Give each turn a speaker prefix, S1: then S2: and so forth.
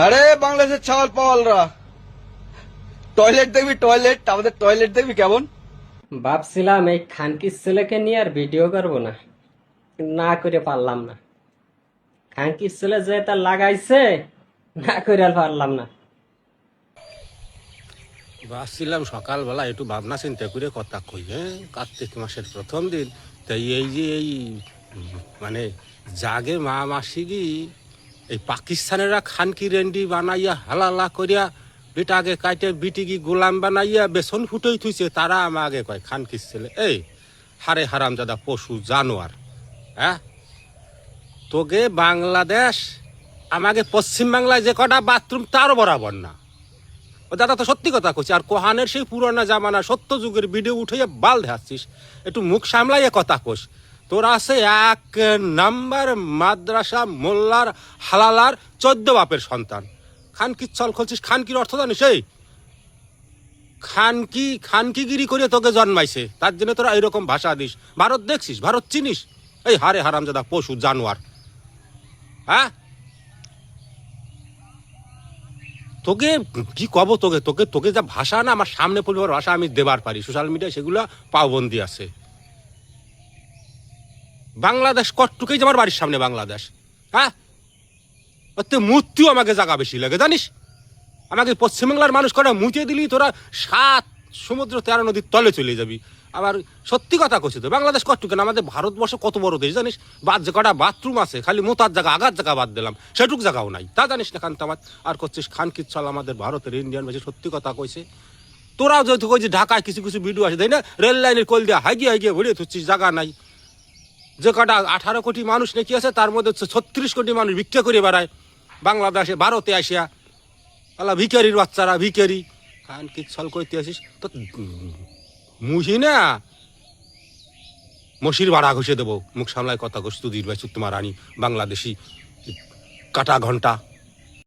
S1: আরে বাংলাদেশের ছাওয়াল পাওয়ালরা, টয়লেট দেখবি? টয়লেট, আমাদের টয়লেট দেখবি কেমন?
S2: ভাবছিলাম এই খানকির ছেলেকে নিয়ে আর ভিডিও করবো না, না করে পারলাম না। খানকির ছেলে যে তা লাগাইছে, না করে আর পারলাম না।
S3: ভাবছিলাম সকালবেলা একটু ভাবনা চিন্তা করে কথা কই। কার্তিক মাসের প্রথম দিন, তাই এই যে এই মানে জাগে মা মাসিগি এই পাকিস্তানেরা খানকি রেন্ডি বানাইয়া হালালা করিয়া বেটাকে কাটে বিটিগি গোলাম বানাইয়া বেসন ফুটোই থুইছে, তারা আমাকে কয় খানকির ছেলে। এই হারে হারামজাদা পশু জানোয়ার, হ্যাঁ? তোকে বাংলাদেশ আমাকে পশ্চিম বাংলায় যে কটা বাথরুম তারও বরাবর না। ও দাদা তো সত্যি কথা কইছি। আর কোহানের সেই পুরানা জামানা সত্য যুগের ভিডিও উঠাইয়া বাল দেখাচ্ছিস, একটু মুখ সামলাইয়া কথা কোস। তোর আছে এক নাম্বার মাদ্রাসা মোল্লার হালালার 14 বাপের সন্তান। খানকির চল খুলছিস, খানকির অর্থ জানিস? এই খানকিগিরি করে তোকে জন্মাইছে, তার জন্য তোরা এইরকম ভাষা দিস। ভারত দেখছিস? ভারত চিনিস? এই হারে হারামজাদা পশু জানোয়ার, হ্যাঁ? তোকে কি কব, তোকে তোকে তোকে যা ভাষা না আমার সামনে পরিবার ভাষা আমি দেবার পারি, সোশ্যাল মিডিয়ায় সেগুলো পাওবন্দি আছে। বাংলাদেশ কটটুকেই যে আমার বাড়ির সামনে বাংলাদেশ, হ্যাঁ? তুই মূর্তিও আমাকে জায়গা বেশি লাগে জানিস? আমাকে পশ্চিমবাংলার মানুষ কটা মুতিয়ে দিলি তোরা 7 সমুদ্র 13 নদীর তলে চলে যাবি। আবার সত্যি কথা কইছি তো, বাংলাদেশ কটটুকে না, আমাদের ভারতবর্ষ কত বড় দেশ জানিস? বাদ যে কটা বাথরুম আছে, খালি মোতার জায়গা আগার জায়গা বাদ দিলাম, সেটুক জায়গাও নাই, তা জানিস না? খানতামাত আর করছিস খানকির চল আমাদের ভারতের ইন্ডিয়ান বেশি সত্যি কথা কইছে। তোরাও যেহেতু কইছিস ঢাকায় কিছু কিছু ভিডিও আছে তাই না, রেল লাইনের কোল দিয়ে হাইগিয়ে ভরিয়ে থুচ্ছিস, জায়গা নাই। যে কটা 18 কোটি মানুষ নাকি আছে, তার মধ্যে 36 কোটি মানুষ ভিক্ষা করে বেড়ায় বাংলাদেশে, ভারতে আসিয়া। আল্লাহ ভিখারির বাচ্চারা, ভিখারি। খান কি ছল কইতে আসিস তো মুহি না মসির ভাড়া ঘষে দেবো। মুখ সামলায় কথা ঘষ, তুদির ভাই তোমার রানী বাংলাদেশি কাটা ঘন্টা।